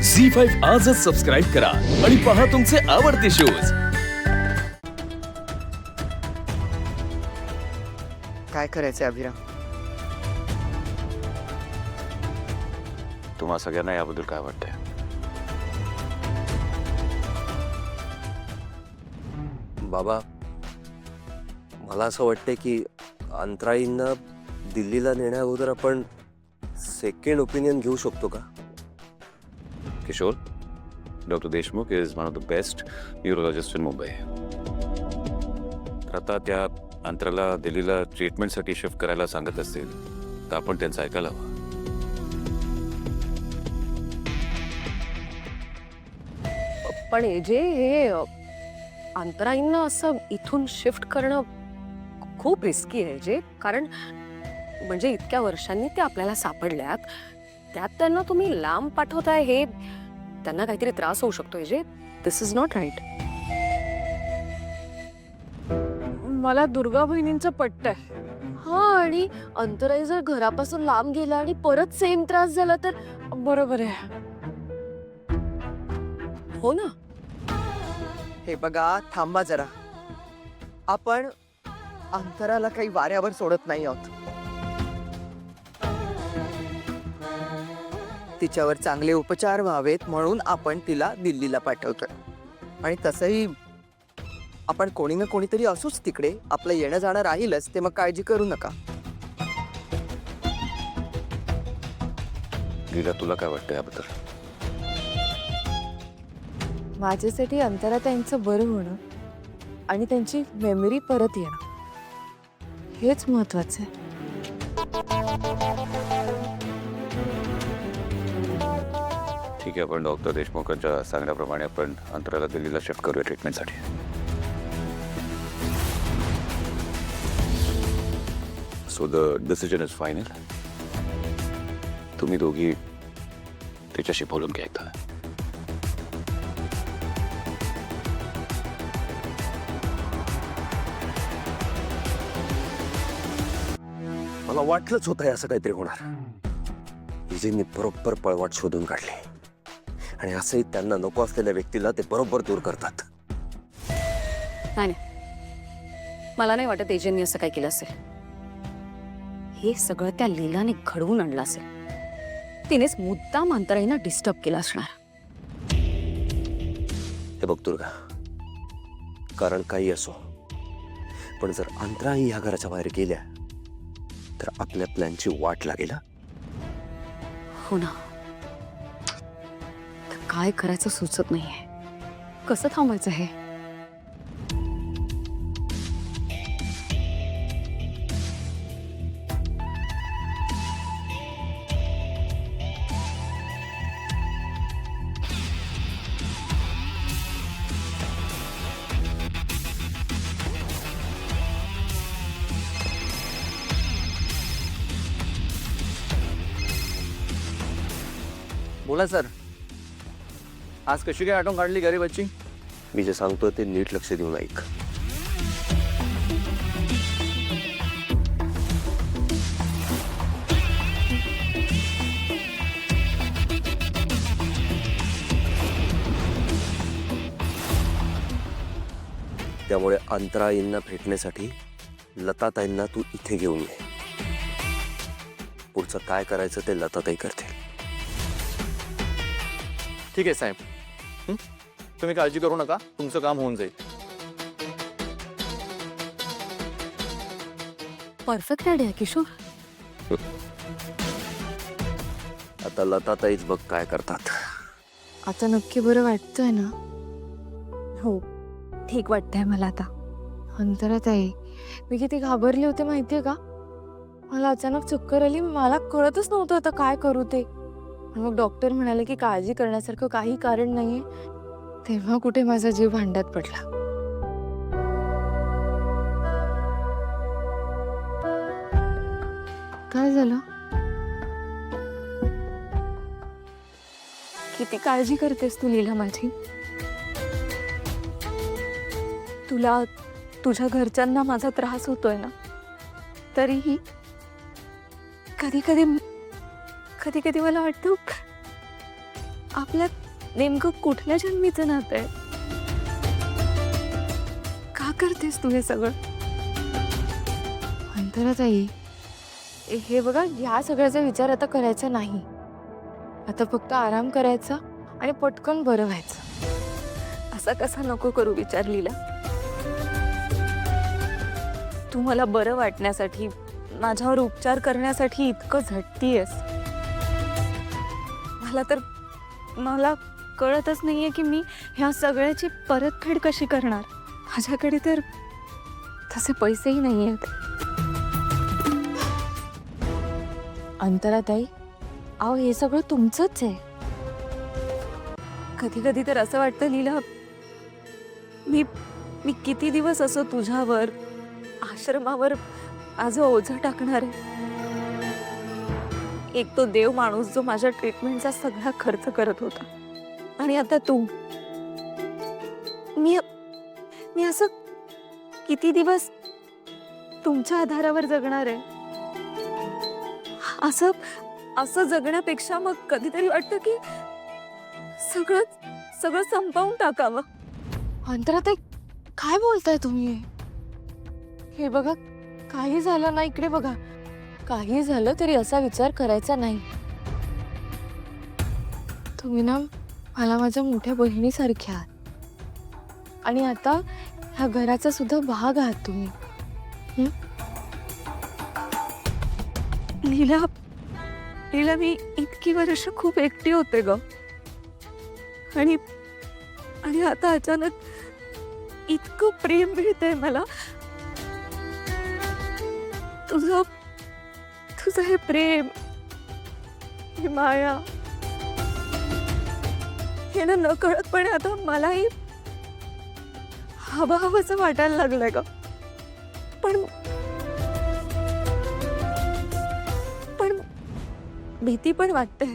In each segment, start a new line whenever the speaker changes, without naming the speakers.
झी5 आजच सबस्क्राईब करा आणि पहा तुमचे आवडते शोज।
काय करायचंय अभिराम?
तुम्हा सगळ्यांना याबद्दल काय वाटतंय?
बाबा, मला असं वाटतंय की अंतराळींना दिल्लीला नेण्या अगोदर आपण सेकंड ओपिनियन घेऊ शकतो का?
Kishor, doctor Deshmukh is one of the best neurologist in Mumbai. तर आता त्या अंतराला दिल्लीला ट्रीटमेंटसाठी शिफ्ट करायला सांगत असतील तर आपण त्यांचं ऐकायला हवं।
पण एजे हे अंतराळींना असं इथून शिफ्ट करणं खूप रिस्की आहे जे, कारण म्हणजे इतक्या वर्षांनी ते आपल्याला सापडल्यात, त्यात त्यांना तुम्ही लांब पाठवताय, हे त्यांना काहीतरी त्रास होऊ शकतो जे. दिस इज नॉट राईट.
मला दुर्गा बहिणींचं पटतंय.
हा, आणि अंतराळी जर घरापासून लांब गेला आणि परत सेम त्रास झाला तर
बरोबर आहे.
हो ना.
हे बघा, थांबा जरा. आपण अंतराला काही वाऱ्यावर सोडत नाही आहोत. तिच्यावर चांगले उपचार व्हावेत म्हणून आपण तिला दिल्लीला पाठवतोय. आणि तसंही आपण कोणी ना कोणीतरी असूच तिकडे. आपलं येणं जाणं राहीलच, ते मग काळजी करू नका.
लीला, तुला काय वाटतं याबद्दल?
माझ्यासाठी अंतरा त्यांचं बरं होणं आणि त्यांची मेमरी परत येणं हेच महत्वाचं आहे.
ठीक आहे, आपण डॉक्टर देशमुखांच्या सांगण्याप्रमाणे आपण अंतराला दिल्लीला शिफ्ट करूया ट्रीटमेंटसाठी. So the decision is final. तुम्ही दोघी त्याच्याशी बोलून घ्या एकदा.
मला वाटलंच होतं असं काहीतरी होणार. विजयनी बरोबर पळवाट शोधून काढली आणि असंही त्यांना नको असलेल्या व्यक्तीला ते बरोबर दूर करतात.
नाही, मला नाही वाटत एजंटनी असं काय केलं असेल. हे सगळं त्या लीलाने घडवून आणलं असेल. तिनेच मुद्दाम अंतराळींना डिस्टर्ब केलं असणार.
हे बघ दुर्गा, कारण काही असो, पण जर अंतराळी ह्या घराच्या बाहेर गेल्या तर आपल्या प्लॅनची वाट लागेल.
हो ना. तर काय करायचं सुचत नाहीये. कसं थांबायचं हे?
बोला सर, आज कशी काय आठवण काढली गरीबाची?
मी जे सांगतोय ते नीट लक्ष देऊन ऐक. त्यामुळे अंतराळींना भेटण्यासाठी लताताईंना तू इथे घेऊन ये. पुढचं काय करायचं ते लताताई करते.
ठीक आहे साहेब, तुम्ही काळजी करू नका, तुमचं काम होऊन जाईल.
Perfect idea Kishor.
आता लताताईच बघ काय करतात.
आता नक्की बरं वाटतंय ना? हो, ठीक वाटतंय मला आता. अंतराताई, मी किती घाबरले होते माहितीये का? मला अचानक चक्कर आली. मला कळतच नव्हतं आता काय करू ते. मग डॉक्टर म्हणाले की काळजी करण्यासारखं काही कारण नाहीये. तेव्हा कुठे माझा जीव भांड्यात पडला. काय झालं? किती काळजी करतेस तू लीला माझी. तुला, तुझ्या घरच्यांना माझा त्रास होतोय ना, तरीही कधी कधी मला वाटतं आपल्यात नेमकं कुठल्या जन्मीचं नातं आहे? का करतेस तू हे सगळं? अंतराताई, हे बघा, या सगळ्याचा विचार आता करायचा नाही. आता फक्त आराम करायचा आणि पटकन बरं व्हायचं. असा कसा नको करू विचार लीला. तू मला बरं वाटण्यासाठी, माझ्यावर उपचार करण्यासाठी इतकं झटतीयस. मला कळतच नाहीये की मी ह्या सगळ्याची परतफेड कशी करणार. माझ्याकडे तर तसे पैसेही नाही आहेत. अंतराताई, अहो हे सगळं तुमचंच आहे. कधी कधी तर असं वाटतं लीला, मी किती दिवस असं तुझ्यावर, आश्रमावर माझं ओझं टाकणार आहे. एक तो देव माणूस जो माझ्या ट्रीटमेंटचा सगळा खर्च करत होता, आणि आता तू. मी असं किती दिवस तुमच्या आधारावर जगणार आहे. असं जगण्यापेक्षा मग कधीतरी वाटतं की सगळं संपवून टाकावं. अंतराताई, काय बोलताय तुम्ही? हे बघा, काही झालं ना, इकडे बघा, काही झालं तरी असा विचार करायचा नाही. तुम्ही ना मला माझ्या मोठ्या बहिणीसारख्या आहात, आणि आता ह्या घराचा सुद्धा भाग आहात तुम्ही. लीला, मी इतकी वर्ष खूप एकटी होते ग, आणि आता अचानक इतकं प्रेम मिळतंय मला. तुझं हे प्रेम, ही माया, हे ना नकळतपणे आता मलाही हवंसं वाटायला लागलंय ग. पण भीती पण वाटते,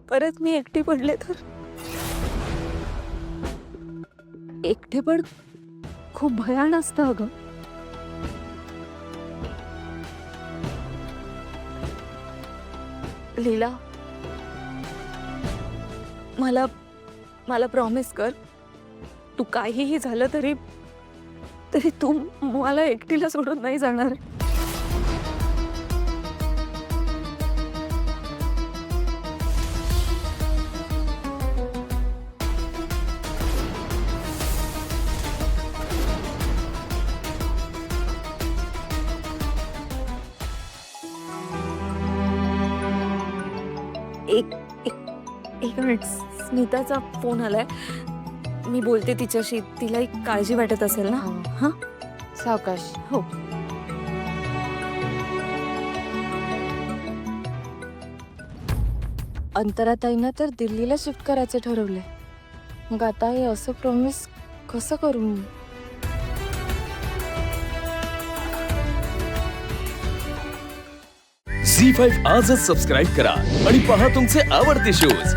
परत मी एकटी पडले तर. एकटे पण खूप भयान असतं अगं. लीला, मला प्रॉमिस कर, तू काहीही झालं तरी तू मला एकटीला सोडून नाही जाणार. एक मिनिट, स्मिताचा फोन आलाय, मी बोलते तिच्याशी. तिलाही काळजी वाटत असेल ना. हा, सावकाश. हो. अंतराताईंना तर दिल्लीला शिफ्ट करायचं ठरवलंय. मग आता हे असं प्रॉमिस कसं करू मी?
झी 5 आजच सबस्क्राईब करा आणि पहा तुमचे आवडते शोज